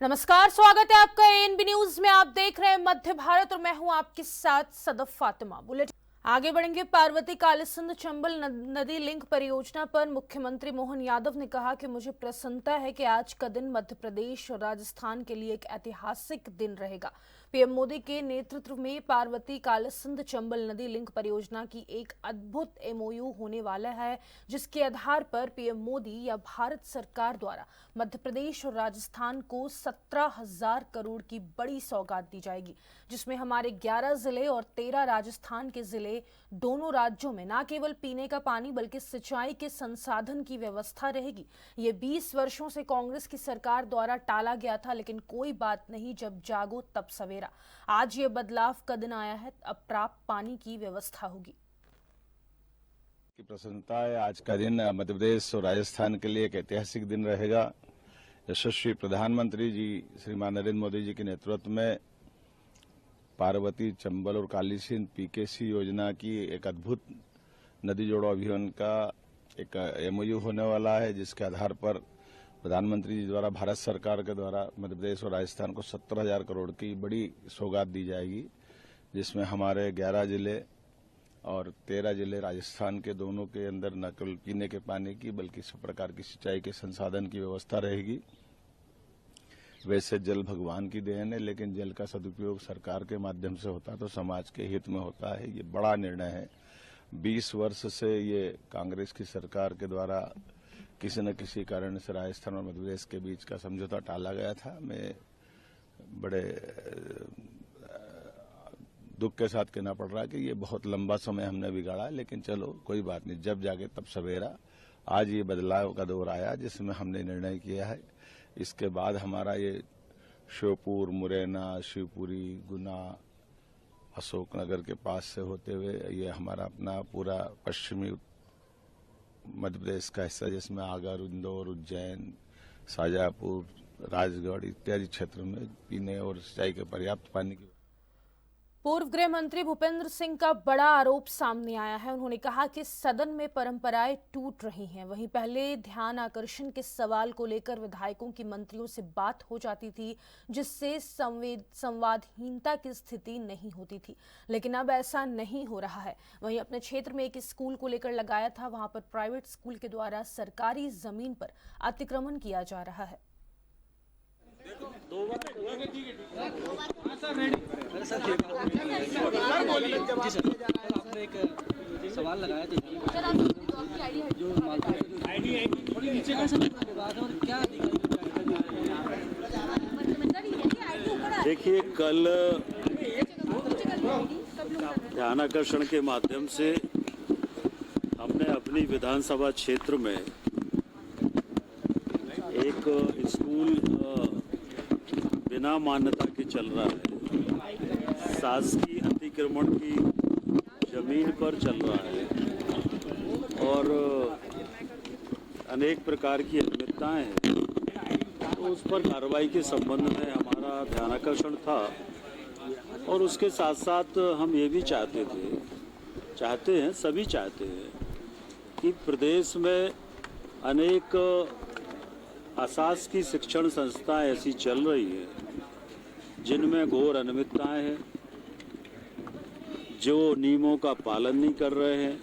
नमस्कार, स्वागत है आपका एएनबी न्यूज में। आप देख रहे हैं मध्य भारत और मैं हूं आपके साथ सदफ फातिमा। बुलेटिन आगे बढ़ेंगे। पार्वती कालीसिंध चंबल नदी लिंक परियोजना पर मुख्यमंत्री मोहन यादव ने कहा कि मुझे प्रसन्नता है कि आज का दिन मध्य प्रदेश और राजस्थान के लिए एक ऐतिहासिक दिन रहेगा। पीएम मोदी के नेतृत्व में पार्वती कालीसिंध चंबल नदी लिंक परियोजना की एक अद्भुत एमओयू होने वाला है, जिसके आधार पर पीएम मोदी या भारत सरकार द्वारा मध्य प्रदेश और राजस्थान को 17,000 करोड़ की बड़ी सौगात दी जाएगी, जिसमें हमारे 11 जिले और 13 राजस्थान के जिले दोनों राज्यों में न केवल पीने का पानी बल्कि सिंचाई के संसाधन की व्यवस्था रहेगी। ये 20 वर्षों से कांग्रेस की सरकार द्वारा टाला गया था, लेकिन कोई बात नहीं, जब जागो तब सवेरा। आज ये बदलाव का दिन आया है। अब प्राप्त पानी की व्यवस्था होगी। की प्रसन्नता है। आज का दिन मध्य प्रदेश और राजस्थान के लिए एक ऐतिहासिक दिन रहेगा। यशस्वी प्रधानमंत्री जी श्रीमान नरेंद्र मोदी जी के नेतृत्व में पार्वती, चंबल और कालीसिंध पीकेसी योजना की एक अद्भुत नदी जोड़ो अभियान का एक एमओयू होने वाला है, जिसके आधार पर प्रधानमंत्री जी द्वारा भारत सरकार के द्वारा मध्य प्रदेश और राजस्थान को 17,000 करोड़ की बड़ी सौगात दी जाएगी, जिसमें हमारे 11 जिले और 13 जिले राजस्थान के दोनों के अंदर न केवल पीने के पानी की बल्कि सब प्रकार की सिंचाई के संसाधन की व्यवस्था रहेगी। वैसे जल भगवान की देन है, लेकिन जल का सदुपयोग सरकार के माध्यम से होता है तो समाज के हित में होता है। ये बड़ा निर्णय है। 20 वर्ष से ये कांग्रेस की सरकार के द्वारा किसी न किसी कारण से राजस्थान और मध्य प्रदेश के बीच का समझौता टाला गया था। मैं बड़े दुख के साथ कहना पड़ रहा है कि ये बहुत लंबा समय हमने बिगाड़ा, लेकिन चलो कोई बात नहीं, जब जागे तब सवेरा। आज ये बदलाव का दौर आया जिसमें हमने निर्णय किया है। इसके बाद हमारा ये श्योपुर, मुरैना, शिवपुरी, गुना, अशोकनगर के पास से होते हुए ये हमारा अपना पूरा पश्चिमी मध्य प्रदेश का हिस्सा, जिसमें आगर, इंदौर, उज्जैन, शाजापुर, राजगढ़ इत्यादि क्षेत्र में पीने और सिंचाई के पर्याप्त पानी की। पूर्व गृह मंत्री भूपेंद्र सिंह का बड़ा आरोप सामने आया है। उन्होंने कहा कि सदन में परंपराएं टूट रही हैं। वहीं पहले ध्यान आकर्षण के सवाल को लेकर विधायकों की मंत्रियों से बात हो जाती थी, जिससे संवादहीनता की स्थिति नहीं होती थी, लेकिन अब ऐसा नहीं हो रहा है। वहीं अपने क्षेत्र में एक स्कूल को लेकर लगाया था, वहां पर प्राइवेट स्कूल के द्वारा सरकारी जमीन पर अतिक्रमण किया जा रहा है। आपने एक सवाल लगाया था जो नीचे का बात है और क्या देखिए, कल ध्यान आकर्षण के माध्यम से हमने अपनी विधानसभा क्षेत्र में एक स्कूल बिना मान्यता के चल रहा है, शासकीय अतिक्रमण की जमीन पर चल रहा है और अनेक प्रकार की अनियमितताएं हैं, तो उस पर कार्रवाई के संबंध में हमारा ध्यानाकर्षण था। और उसके साथ साथ हम ये भी चाहते हैं, सभी चाहते हैं कि प्रदेश में अनेक अशासकीय शिक्षण संस्थाएं ऐसी चल रही हैं जिनमें घोर अनियमितताएं हैं, जो नियमों का पालन नहीं कर रहे हैं।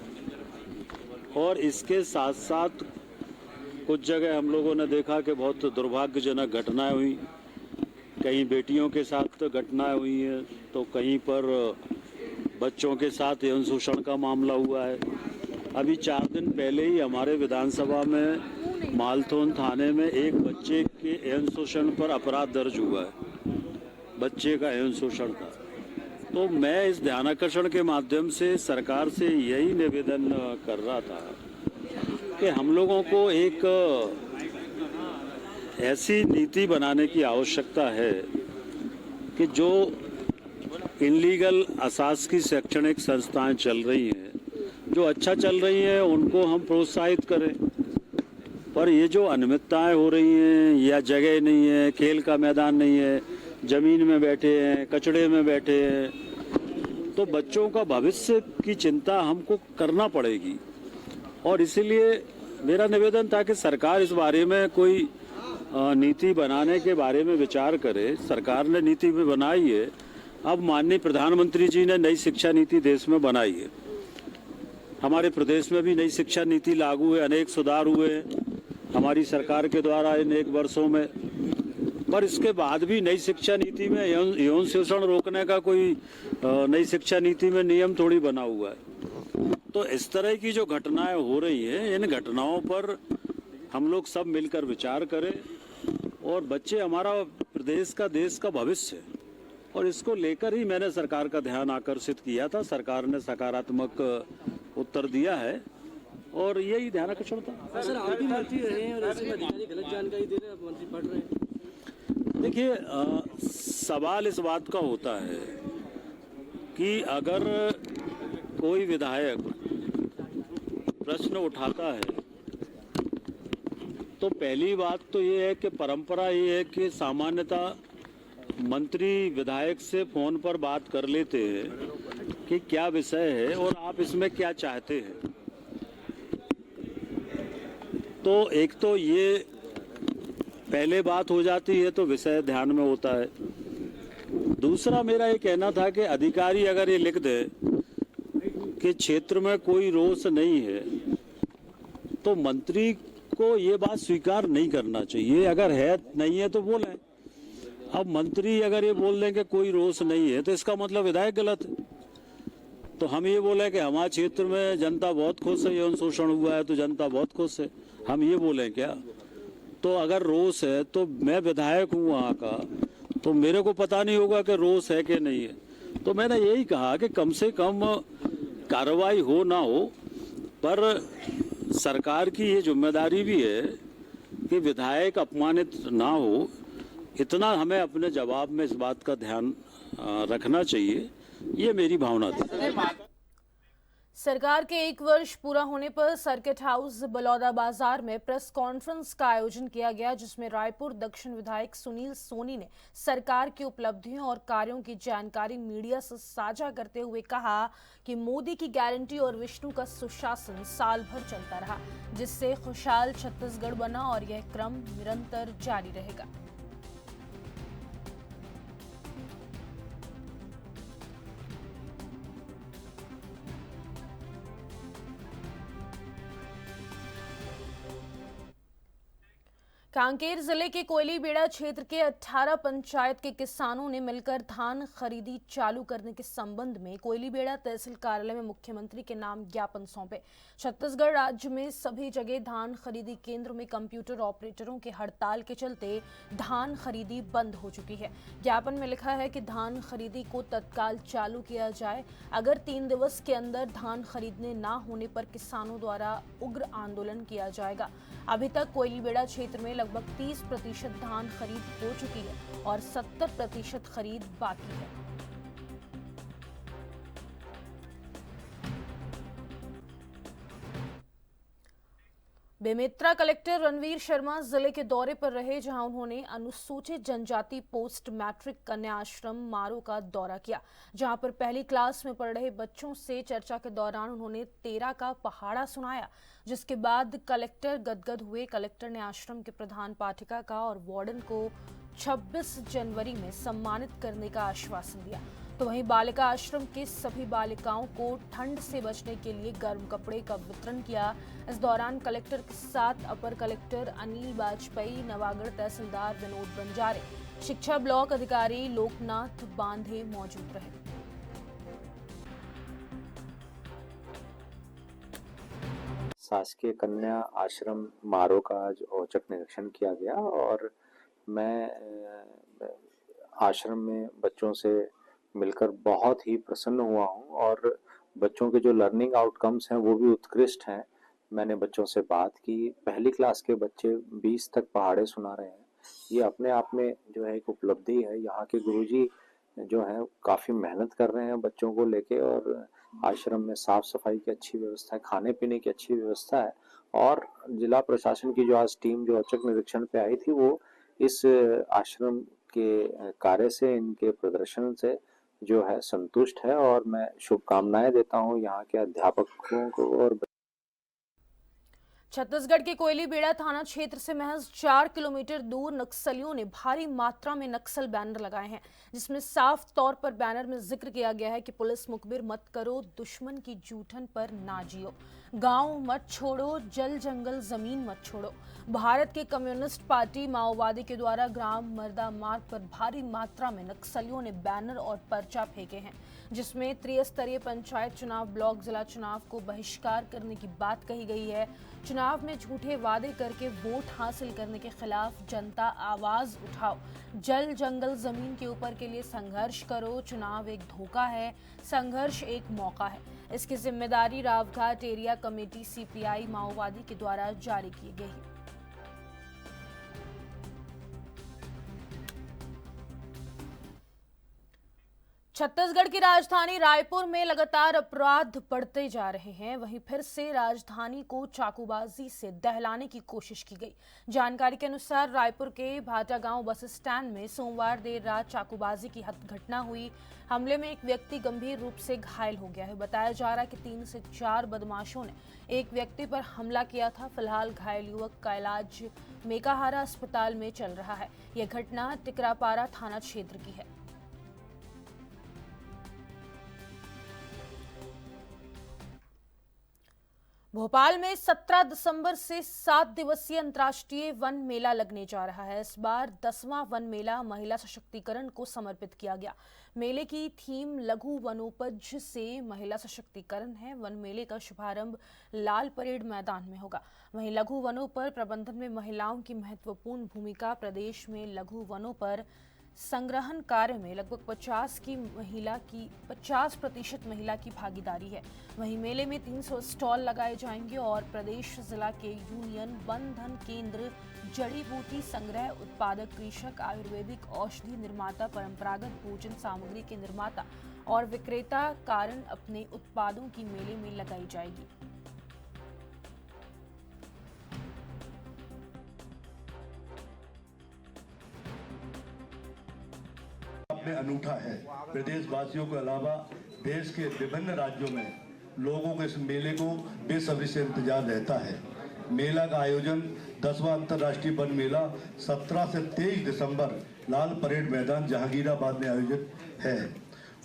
और इसके साथ साथ कुछ जगह हम लोगों ने देखा कि बहुत दुर्भाग्यजनक घटनाएं हुई। कहीं बेटियों के साथ घटनाएं हुई हैं, तो कहीं पर बच्चों के साथ यौन शोषण का मामला हुआ है। अभी 4 दिन पहले ही हमारे विधानसभा में मालथोन थाने में एक बच्चे के यौन शोषण पर अपराध दर्ज हुआ है, बच्चे का यौन शोषण था। तो मैं इस ध्यानाकर्षण के माध्यम से सरकार से यही निवेदन कर रहा था कि हम लोगों को एक ऐसी नीति बनाने की आवश्यकता है कि जो इनलीगल अशासकीय शैक्षणिक संस्थाएं चल रही हैं, जो अच्छा चल रही हैं, उनको हम प्रोत्साहित करें। पर ये जो अनियमितताएं हो रही हैं, या जगह नहीं है, खेल का मैदान नहीं है, जमीन में बैठे हैं, कचड़े में बैठे हैं, तो बच्चों का भविष्य की चिंता हमको करना पड़ेगी। और इसीलिए मेरा निवेदन था कि सरकार इस बारे में कोई नीति बनाने के बारे में विचार करे। सरकार ने नीति भी बनाई है। अब माननीय प्रधानमंत्री जी ने नई शिक्षा नीति देश में बनाई है। हमारे प्रदेश में भी नई शिक्षा नीति लागू है, अनेक सुधार हुए हैं हमारी सरकार के द्वारा इन 1 वर्षों में। पर इसके बाद भी नई शिक्षा नीति में यौन शोषण रोकने का कोई नई शिक्षा नीति में नियम थोड़ी बना हुआ है। तो इस तरह की जो घटनाएं हो रही हैं, इन घटनाओं पर हम लोग सब मिलकर विचार करें। और बच्चे हमारा प्रदेश का, देश का भविष्य है, और इसको लेकर ही मैंने सरकार का ध्यान आकर्षित किया था। सरकार ने सकारात्मक उत्तर दिया है और यही ध्यान आकर्षण था। सर, आप भी मंत्री रहे हैं और ऐसे में अधिकारी गलत जानकारी दे रहे हैं, आप मंत्री पढ़ रहे हैं। देखिए, सवाल इस बात का होता है कि अगर कोई विधायक प्रश्न उठाता है तो पहली बात तो ये है कि परंपरा ये है कि सामान्यतः मंत्री विधायक से फोन पर बात कर लेते हैं कि क्या विषय है और आप इसमें क्या चाहते हैं। तो एक तो ये पहले बात हो जाती है तो विषय ध्यान में होता है। दूसरा मेरा ये कहना था कि अधिकारी अगर ये लिख दे कि क्षेत्र में कोई रोष नहीं है तो मंत्री को ये बात स्वीकार नहीं करना चाहिए। अगर है नहीं है तो बोलें। अब मंत्री अगर ये बोल दें कि कोई रोष नहीं है तो इसका मतलब विधायक गलत है। तो हम ये बोले कि हमारे क्षेत्र में जनता बहुत खुश है, यौन शोषण हुआ है तो जनता बहुत खुश है, हम ये बोलें क्या? तो अगर रोष है तो मैं विधायक हूँ वहाँ का, तो मेरे को पता नहीं होगा कि रोष है कि नहीं है। तो मैंने यही कहा कि कम से कम कार्रवाई हो ना हो, पर सरकार की ये जिम्मेदारी भी है कि विधायक अपमानित ना हो। इतना हमें अपने जवाब में इस बात का ध्यान रखना चाहिए, ये मेरी भावना थी। सरकार के 1 वर्ष पूरा होने पर सर्किट हाउस बलौदा बाजार में प्रेस कॉन्फ्रेंस का आयोजन किया गया, जिसमें रायपुर दक्षिण विधायक सुनील सोनी ने सरकार की उपलब्धियों और कार्यों की जानकारी मीडिया से साझा करते हुए कहा कि मोदी की गारंटी और विष्णु का सुशासन साल भर चलता रहा, जिससे खुशहाल छत्तीसगढ़ बना और यह क्रम निरंतर जारी रहेगा। कांकेर जिले के कोयलीबेड़ा क्षेत्र के 18 पंचायत के किसानों ने मिलकर धान खरीदी चालू करने के संबंध में कोयलीबेड़ा तहसील कार्यालय में मुख्यमंत्री के नाम ज्ञापन सौंपे। छत्तीसगढ़ राज्य में सभी जगह धान खरीदी केंद्रों में कंप्यूटर ऑपरेटरों के हड़ताल के चलते धान खरीदी बंद हो चुकी है। ज्ञापन में लिखा है कि धान खरीदी को तत्काल चालू किया जाए। अगर 3 दिवस के अंदर धान खरीदने ना होने पर किसानों द्वारा उग्र आंदोलन किया जाएगा। अभी तक कोयलीबेड़ा क्षेत्र में लगभग 30% धान खरीद हो चुकी है और 70% खरीद बाकी है। बेमेतरा कलेक्टर रणवीर शर्मा जिले के दौरे पर रहे, जहां उन्होंने अनुसूचित जनजाति पोस्ट मैट्रिक कन्या आश्रम मारो का दौरा किया, जहां पर पहली क्लास में पढ़ रहे बच्चों से चर्चा के दौरान उन्होंने 13 का पहाड़ा सुनाया, जिसके बाद कलेक्टर गदगद हुए। कलेक्टर ने आश्रम के प्रधान पाठिका का और वार्डन को 26 जनवरी में सम्मानित करने का आश्वासन दिया। तो वहीं बालिका आश्रम के सभी बालिकाओं को ठंड से बचने के लिए गर्म कपड़े का वितरण किया। इस दौरान कलेक्टर के साथ अपर कलेक्टर अनिल वाजपेयी, नवागढ़ तहसीलदार विनोद बंजारे, शिक्षा ब्लॉक अधिकारी लोकनाथ बांधे मौजूद रहे। शासकीय कन्या आश्रम मारो का आज औचक निरीक्षण किया गया और मैं आश्रम में बच्चों से मिलकर बहुत ही प्रसन्न हुआ हूं और बच्चों के जो लर्निंग आउटकम्स हैं वो भी उत्कृष्ट हैं। मैंने बच्चों से बात की, पहली क्लास के बच्चे 20 तक पहाड़े सुना रहे हैं। ये अपने आप में जो है एक उपलब्धि है। यहाँ के गुरुजी जो है काफ़ी मेहनत कर रहे हैं बच्चों को लेके और आश्रम में साफ सफाई की अच्छी व्यवस्था है, खाने पीने की अच्छी व्यवस्था है। और जिला प्रशासन की जो आज टीम जो औचक निरीक्षण पे आई थी वो इस आश्रम के कार्य से, इनके प्रदर्शन से जो है संतुष्ट है और मैं शुभकामनाएं देता हूं यहाँ के अध्यापकों को। और छत्तीसगढ़ के कोयलीबेड़ा थाना क्षेत्र से महज 4 किलोमीटर दूर नक्सलियों ने भारी मात्रा में नक्सल बैनर लगाए हैं, जिसमें साफ तौर पर बैनर में जिक्र किया गया है कि पुलिस मुखबिर मत करो, दुश्मन की जूठन पर ना जियो, गांव मत छोड़ो, जल जंगल जमीन मत छोड़ो। भारत के कम्युनिस्ट पार्टी माओवादी के द्वारा ग्राम मर्दा मार्ग पर भारी मात्रा में नक्सलियों ने बैनर और पर्चा फेंके हैं, जिसमें त्रिस्तरीय पंचायत चुनाव, ब्लॉक जिला चुनाव को बहिष्कार करने की बात कही गई है। चुनाव में झूठे वादे करके वोट हासिल करने के खिलाफ जनता आवाज उठाओ, जल जंगल जमीन के ऊपर के लिए संघर्ष करो, चुनाव एक धोखा है, संघर्ष एक मौका है। इसकी जिम्मेदारी रावघाट एरिया कमेटी सीपीआई माओवादी के द्वारा जारी की गई है। छत्तीसगढ़ की राजधानी रायपुर में लगातार अपराध बढ़ते जा रहे हैं। वहीं फिर से राजधानी को चाकूबाजी से दहलाने की कोशिश की गई। जानकारी के अनुसार रायपुर के भाटागांव बस स्टैंड में सोमवार देर रात चाकूबाजी की घटना हुई। हमले में एक व्यक्ति गंभीर रूप से घायल हो गया है। बताया जा रहा है कि 3 से 4 बदमाशों ने एक व्यक्ति पर हमला किया था। फिलहाल घायल युवक का इलाज मेकाहारा अस्पताल में चल रहा है। यह घटना टिकरापारा थाना क्षेत्र की है। भोपाल में 17 दिसंबर से 7 दिवसीय अंतर्राष्ट्रीय वन मेला लगने जा रहा है। इस बार 10वां वन मेला महिला सशक्तिकरण को समर्पित किया गया। मेले की थीम लघु वनोपज से महिला सशक्तिकरण है। वन मेले का शुभारंभ लाल परेड मैदान में होगा। वहीं लघु वनों पर प्रबंधन में महिलाओं की महत्वपूर्ण भूमिका। प्रदेश में लघु वनों पर संग्रहण कार्य में लगभग 50% महिला की भागीदारी है। वहीं मेले में 300 स्टॉल लगाए जाएंगे और प्रदेश जिला के यूनियन, वन धन केंद्र, जड़ी बूटी संग्रह उत्पादक, कृषक, आयुर्वेदिक औषधि निर्माता, परंपरागत भोजन सामग्री के निर्माता और विक्रेता कारण अपने उत्पादों की मेले में लगाई जाएगी। में अनूठा है। प्रदेशवासियों के अलावा देश के विभिन्न राज्यों में लोगों को इस मेले को बेसब्री से इंतजार रहता है। मेला का आयोजन 10वां अंतर्राष्ट्रीय वन मेला 17 से 23 दिसंबर लाल परेड मैदान जहांगीराबाद में आयोजित है।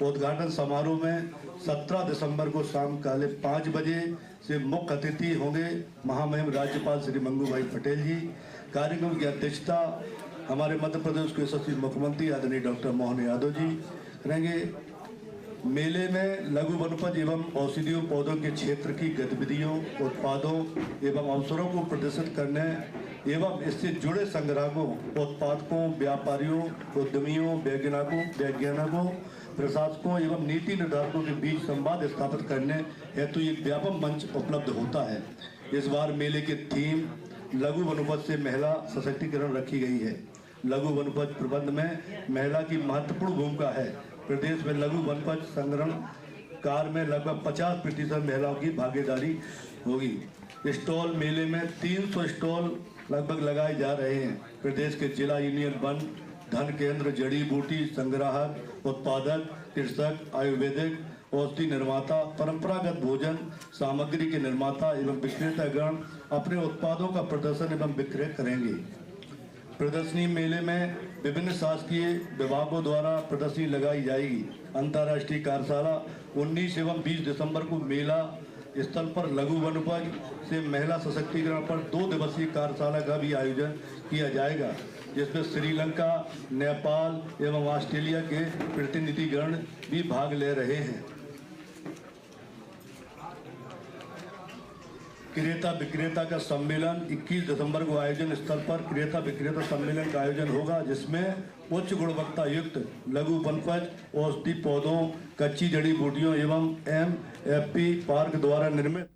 उद्घाटन समारोह में 17 दिसंबर को शाम 5 बजे से मुख्य अतिथि होंगे महामहिम राज्यपाल श्री मंगू भाई पटेल जी। कार्यक्रम की अध्यक्षता हमारे मध्य प्रदेश के यशस्वी मुख्यमंत्री आदरणीय डॉक्टर मोहन यादव जी करेंगे। मेले में लघु वनोपज एवं औषधीय पौधों के क्षेत्र की गतिविधियों, उत्पादों एवं अवसरों को प्रदर्शित करने एवं इससे जुड़े संग्राहकों, उत्पादकों, व्यापारियों, उद्यमियों, वैज्ञानिकों, प्रशासकों एवं नीति निर्धारकों के बीच संवाद स्थापित करने हेतु एक व्यापक मंच उपलब्ध होता है। इस बार मेले की थीम लघु वनोपज से महिला सशक्तिकरण रखी गई है। लघु वनोपज प्रबंध में महिला की महत्वपूर्ण भूमिका है। प्रदेश में लघु वनोपज संग्रहण कार्य में लगभग 50% महिलाओं की भागीदारी होगी। स्टॉल मेले में 300 स्टॉल लगभग लगाए जा रहे हैं। प्रदेश के जिला, यूनियन, वन धन केंद्र, जड़ी बूटी संग्राहक, उत्पादक, कृषक, आयुर्वेदिक औषधि निर्माता, परंपरागत भोजन सामग्री के निर्माता एवं विक्रेतागण अपने उत्पादों का प्रदर्शन एवं विक्रय करेंगे। प्रदर्शनी मेले में विभिन्न शासकीय विभागों द्वारा प्रदर्शनी लगाई जाएगी। अंतर्राष्ट्रीय कार्यशाला 19 एवं 20 दिसंबर को मेला स्थल पर लघु वनोपज से महिला सशक्तिकरण पर 2 दिवसीय कार्यशाला का भी आयोजन किया जाएगा, जिसमें श्रीलंका, नेपाल एवं ऑस्ट्रेलिया के प्रतिनिधिगण भी भाग ले रहे हैं। क्रेता विक्रेता का सम्मेलन 21 दिसंबर को आयोजन स्थल पर क्रेता विक्रेता सम्मेलन का आयोजन होगा, जिसमें उच्च गुणवत्ता युक्त लघु वनोपज, औषधि पौधों, कच्ची जड़ी बूटियों एवं MFP पार्क द्वारा निर्मित